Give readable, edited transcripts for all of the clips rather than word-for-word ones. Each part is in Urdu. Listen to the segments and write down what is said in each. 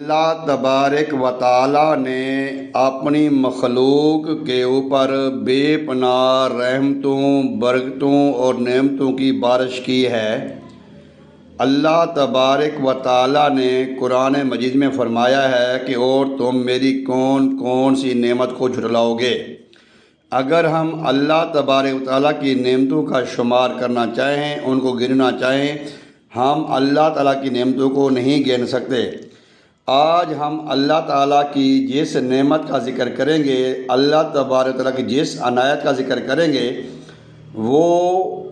اللہ تبارک و تعالیٰ نے اپنی مخلوق کے اوپر بے پناہ رحمتوں، برکتوں اور نعمتوں کی بارش کی ہے۔ اللہ تبارک و تعالیٰ نے قرآن مجید میں فرمایا ہے کہ اور تم میری کون کون سی نعمت کو جھٹلاؤ گے۔ اگر ہم اللہ تبارک و تعالیٰ کی نعمتوں کا شمار کرنا چاہیں، ان کو گننا چاہیں، ہم اللہ تعالیٰ کی نعمتوں کو نہیں گن سکتے۔ آج ہم اللہ تعالیٰ کی جس نعمت کا ذکر کریں گے، اللہ تبارک تعالیٰ کی جس عنایت کا ذکر کریں گے، وہ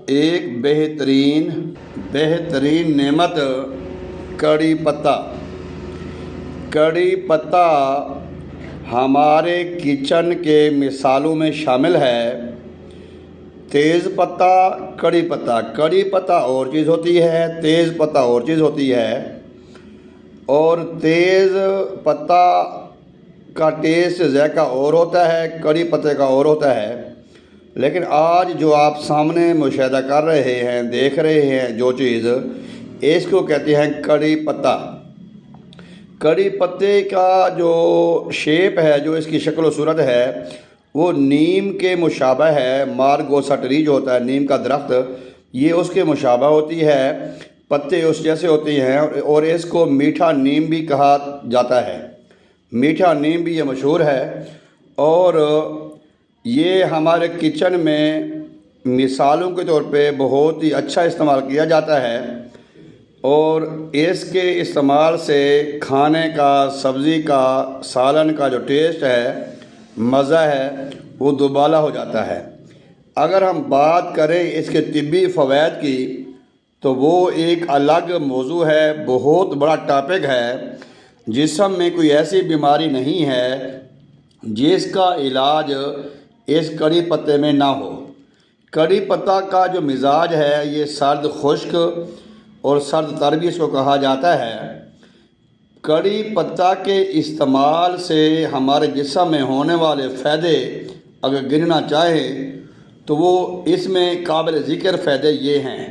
ایک بہترین نعمت کڑی پتہ ہمارے کچن کے مثالوں میں شامل ہے۔ تیز پتہ، کڑی پتہ اور چیز ہوتی ہے، تیز پتہ اور چیز ہوتی ہے، اور تیز پتہ کا ٹیسٹ ذائقہ اور ہوتا ہے، کڑی پتے کا اور ہوتا ہے۔ لیکن آج جو آپ سامنے مشاہدہ کر رہے ہیں، دیکھ رہے ہیں جو چیز، اس کو کہتے ہیں کڑی پتہ۔ کڑی پتے کا جو شیپ ہے، جو اس کی شکل و صورت ہے، وہ نیم کے مشابہ ہے۔ مارگوسا ٹری جو ہوتا ہے، نیم کا درخت، یہ اس کے مشابہ ہوتی ہے، پتے اس جیسے ہوتے ہیں، اور اس کو میٹھا نیم بھی کہا جاتا ہے۔ میٹھا نیم بھی یہ مشہور ہے، اور یہ ہمارے کچن میں مثالوں کے طور پہ بہت ہی اچھا استعمال کیا جاتا ہے، اور اس کے استعمال سے کھانے کا، سبزی کا، سالن کا جو ٹیسٹ ہے، مزہ ہے، وہ دوبالا ہو جاتا ہے۔ اگر ہم بات کریں اس کے طبی فوائد کی، تو وہ ایک الگ موضوع ہے، بہت بڑا ٹاپک ہے۔ جسم میں کوئی ایسی بیماری نہیں ہے جس کا علاج اس کڑی پتے میں نہ ہو۔ کڑی پتہ کا جو مزاج ہے، یہ سرد خشک اور سرد تر بھی اس کو کہا جاتا ہے۔ کڑی پتہ کے استعمال سے ہمارے جسم میں ہونے والے فائدے اگر گننا چاہیں تو وہ اس میں قابل ذکر فائدے یہ ہیں،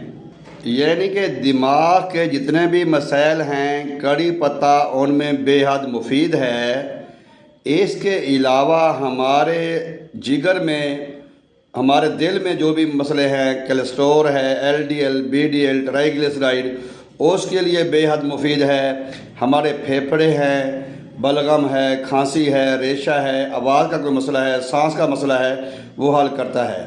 یعنی کہ دماغ کے جتنے بھی مسائل ہیں، کڑی پتہ ان میں بے حد مفید ہے۔ اس کے علاوہ ہمارے جگر میں، ہمارے دل میں جو بھی مسئلے ہیں، کولیسٹرول ہے، LDL، BDL، ٹرائیگلیسرائڈ، اس کے لیے بے حد مفید ہے۔ ہمارے پھیپھڑے ہیں، بلغم ہے، کھانسی ہے، ریشہ ہے، آواز کا کوئی مسئلہ ہے، سانس کا مسئلہ ہے، وہ حل کرتا ہے۔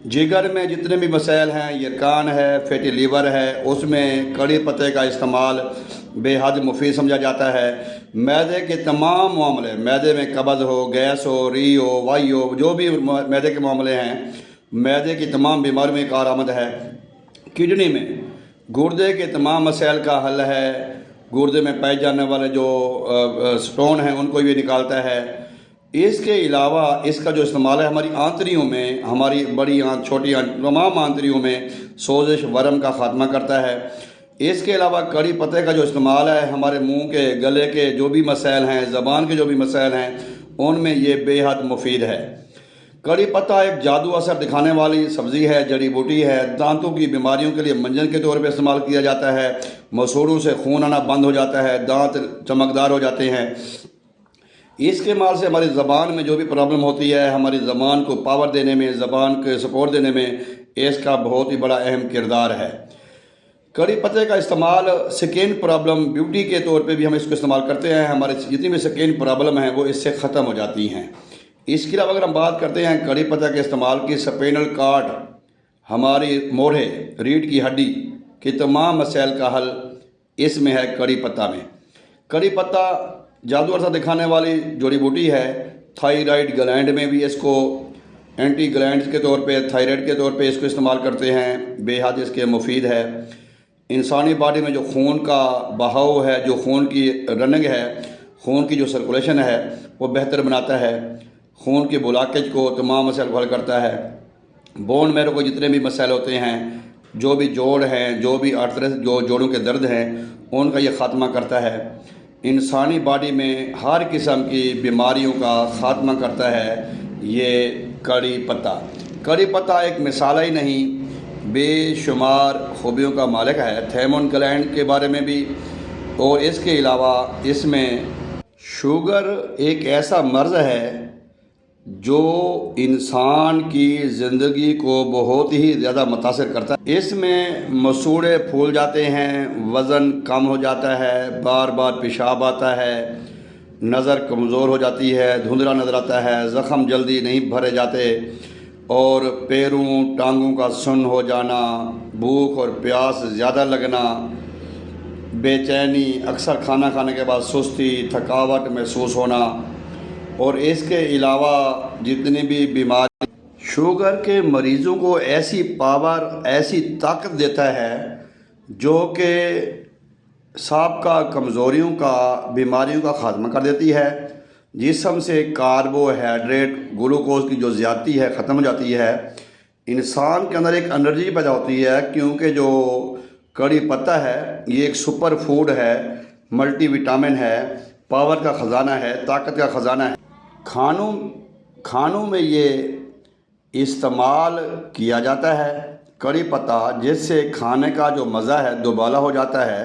جگر میں جتنے بھی مسائل ہیں، یرکان ہے، فیٹی لیور ہے، اس میں کڑی پتے کا استعمال بے حد مفید سمجھا جاتا ہے۔ معدے کے تمام معاملے، معدے میں قبض ہو، گیس ہو، ری ہو، وائی ہو، جو بھی معدے کے معاملے ہیں، معدے کی تمام بیماریوں میں کارآمد ہے۔ کڈنی میں گردے کے تمام مسائل کا حل ہے۔ گردے میں پائے جانے والے جو سٹون ہیں، ان کو بھی نکالتا ہے۔ اس کے علاوہ اس کا جو استعمال ہے، ہماری آنتڑیوں میں، ہماری بڑی آنت، چھوٹی آنت، تمام آنتڑیوں میں سوزش، ورم کا خاتمہ کرتا ہے۔ اس کے علاوہ کڑی پتے کا جو استعمال ہے، ہمارے منہ کے، گلے کے جو بھی مسائل ہیں، زبان کے جو بھی مسائل ہیں، ان میں یہ بے حد مفید ہے۔ کڑی پتہ ایک جادو اثر دکھانے والی سبزی ہے، جڑی بوٹی ہے۔ دانتوں کی بیماریوں کے لیے منجن کے طور پہ استعمال کیا جاتا ہے۔ مسوڑوں سے خون آنا بند ہو جاتا ہے، دانت چمکدار ہو جاتے ہیں۔ اس کے مال سے ہماری زبان میں جو بھی پرابلم ہوتی ہے، ہماری زبان کو پاور دینے میں، زبان کے سپورٹ دینے میں اس کا بہت ہی بڑا اہم کردار ہے۔ کڑی پتے کا استعمال سکن پرابلم، بیوٹی کے طور پہ بھی ہم اس کو استعمال کرتے ہیں۔ ہمارے جتنی بھی سکن پرابلم ہیں، وہ اس سے ختم ہو جاتی ہیں۔ اس کے علاوہ اگر ہم بات کرتے ہیں کڑی پتے کے استعمال کی، سپینل کارڈ، ہماری موڑھے، ریڑھ کی ہڈی کے تمام مسائل کا حل اس میں ہے، کڑی پتہ میں۔ کڑی پتہ جادو اثر دکھانے والی جڑی بوٹی ہے۔ تھائرائڈ گلینڈ میں بھی اس کو اینٹی گلینڈ کے طور پہ، تھائرائڈ کے طور پہ اس کو استعمال کرتے ہیں، بے حد اس کے مفید ہے۔ انسانی باڈی میں جو خون کا بہاؤ ہے، جو خون کی رننگ ہے، خون کی جو سرکولیشن ہے، وہ بہتر بناتا ہے۔ خون کی بلاکیج کو، تمام مسائل کو حل کرتا ہے۔ بون میرو کو جتنے بھی مسائل ہوتے ہیں، جو بھی جوڑ ہیں، جو بھی آرتھرائٹس، جو جوڑوں کے درد ہیں، ان کا یہ خاتمہ کرتا ہے۔ انسانی باڈی میں ہر قسم کی بیماریوں کا خاتمہ کرتا ہے یہ کڑی پتہ۔ کڑی پتہ ایک مثال ہی نہیں، بے شمار خوبیوں کا مالک ہے۔ تھائمون گلینڈ کے بارے میں بھی اور اس کے علاوہ اس میں شوگر ایک ایسا مرض ہے جو انسان کی زندگی کو بہت ہی زیادہ متاثر کرتا ہے۔ اس میں مسوڑے پھول جاتے ہیں، وزن کم ہو جاتا ہے، بار بار پیشاب آتا ہے، نظر کمزور ہو جاتی ہے، دھندلا نظر آتا ہے، زخم جلدی نہیں بھرے جاتے، اور پیروں ٹانگوں کا سن ہو جانا، بھوک اور پیاس زیادہ لگنا، بے چینی، اکثر کھانا کھانے کے بعد سستی، تھکاوٹ محسوس ہونا، اور اس کے علاوہ جتنی بھی بیماری شوگر کے مریضوں کو ایسی پاور، ایسی طاقت دیتا ہے جو کہ سابقہ کمزوریوں کا، بیماریوں کا خاتمہ کر دیتی ہے۔ جسم سے کاربوہائیڈریٹ، گلوکوز کی جو زیادتی ہے ختم ہو جاتی ہے، انسان کے اندر ایک انرجی پیدا ہوتی ہے، کیونکہ جو کڑی پتہ ہے یہ ایک سپر فوڈ ہے، ملٹی وٹامن ہے، پاور کا خزانہ ہے، طاقت کا خزانہ ہے۔ کھانوں میں یہ استعمال کیا جاتا ہے کڑی پتہ، جس سے کھانے کا جو مزہ ہے دوبالا ہو جاتا ہے۔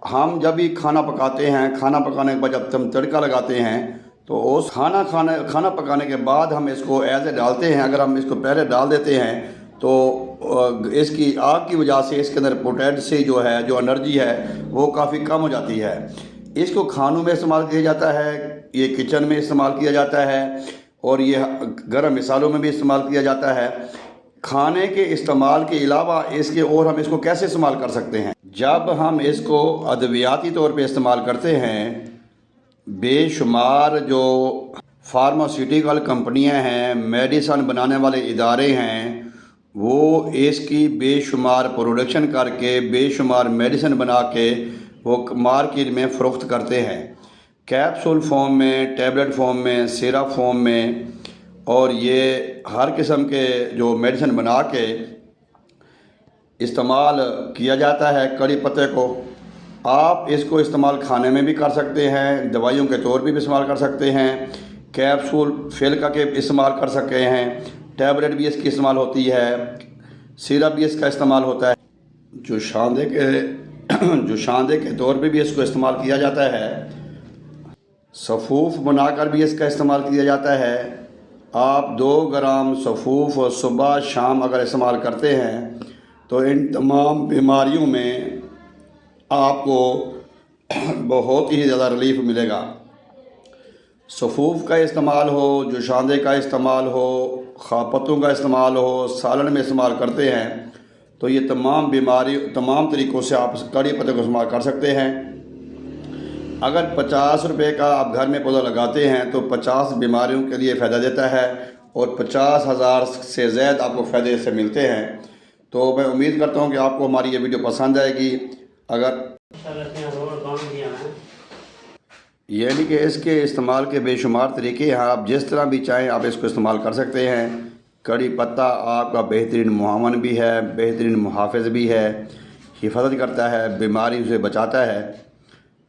ہم جب بھی کھانا پکاتے ہیں، کھانا پکانے کے بعد جب ہم تڑکا لگاتے ہیں تو اس کھانا پکانے کے بعد ہم اس کو ایسے ڈالتے ہیں۔ اگر ہم اس کو پہلے ڈال دیتے ہیں تو اس کی آگ کی وجہ سے اس کے اندر پوٹینسی جو ہے، جو انرجی ہے، وہ کافی کم ہو جاتی ہے۔ اس کو کھانوں میں استعمال کیا جاتا ہے، یہ کچن میں استعمال کیا جاتا ہے، اور یہ گرم مسالوں میں بھی استعمال کیا جاتا ہے۔ کھانے کے استعمال کے علاوہ اس کے اور ہم اس کو کیسے استعمال کر سکتے ہیں؟ جب ہم اس کو ادویاتی طور پہ استعمال کرتے ہیں، بے شمار جو فارماسیوٹیکل کمپنیاں ہیں، میڈیسن بنانے والے ادارے ہیں، وہ اس کی بے شمار پروڈکشن کر کے، بے شمار میڈیسن بنا کے وہ مارکیٹ میں فروخت کرتے ہیں، کیپسول فارم میں، ٹیبلٹ فارم میں، سیرپ فارم میں، اور یہ ہر قسم کے جو میڈیسن بنا کے استعمال کیا جاتا ہے کڑی پتے کو۔ آپ اس کو استعمال کھانے میں بھی کر سکتے ہیں، دوائیوں کے طور پہ بھی استعمال کر سکتے ہیں، کیپسول فل کر کے استعمال کر سکتے ہیں، ٹیبلٹ بھی اس کی استعمال ہوتی ہے، سیرپ بھی اس کا استعمال ہوتا ہے۔ جو شاندے کے طور پہ بھی اس کو استعمال کیا جاتا ہے، سفوف بنا کر بھی اس کا استعمال کیا جاتا ہے۔ آپ 2 گرام سفوف صبح شام اگر استعمال کرتے ہیں تو ان تمام بیماریوں میں آپ کو بہت ہی زیادہ ریلیف ملے گا۔ سفوف کا استعمال ہو، جوشاندے کا استعمال ہو، پتوں کا استعمال ہو، سالن میں استعمال کرتے ہیں تو یہ تمام طریقوں سے آپ کڑی پتے کو استعمال کر سکتے ہیں۔ اگر 50 روپے کا آپ گھر میں پودا لگاتے ہیں تو 50 بیماریوں کے لیے فائدہ دیتا ہے، اور 50,000 سے زائد آپ کو فائدے سے ملتے ہیں۔ تو میں امید کرتا ہوں کہ آپ کو ہماری یہ ویڈیو پسند آئے گی۔ یعنی کہ اس کے استعمال کے بے شمار طریقے ہیں، آپ جس طرح بھی چاہیں آپ اس کو استعمال کر سکتے ہیں۔ کڑی پتہ آپ کا بہترین معاون بھی ہے، بہترین محافظ بھی ہے، حفاظت کرتا ہے، بیماری سے بچاتا ہے۔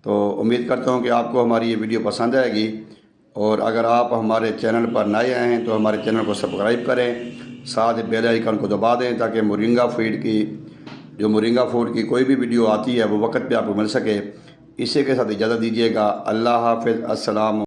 تو امید کرتا ہوں کہ آپ کو ہماری یہ ویڈیو پسند آئے گی، اور اگر آپ ہمارے چینل پر نئے آئے ہیں تو ہمارے چینل کو سبسکرائب کریں، ساتھ بیل آئیکن کو دبا دیں تاکہ مورنگا فوڈ کی کوئی بھی ویڈیو آتی ہے وہ وقت پہ آپ کو مل سکے۔ اسی کے ساتھ اجازت دیجیے گا۔ اللہ حافظ، السلام۔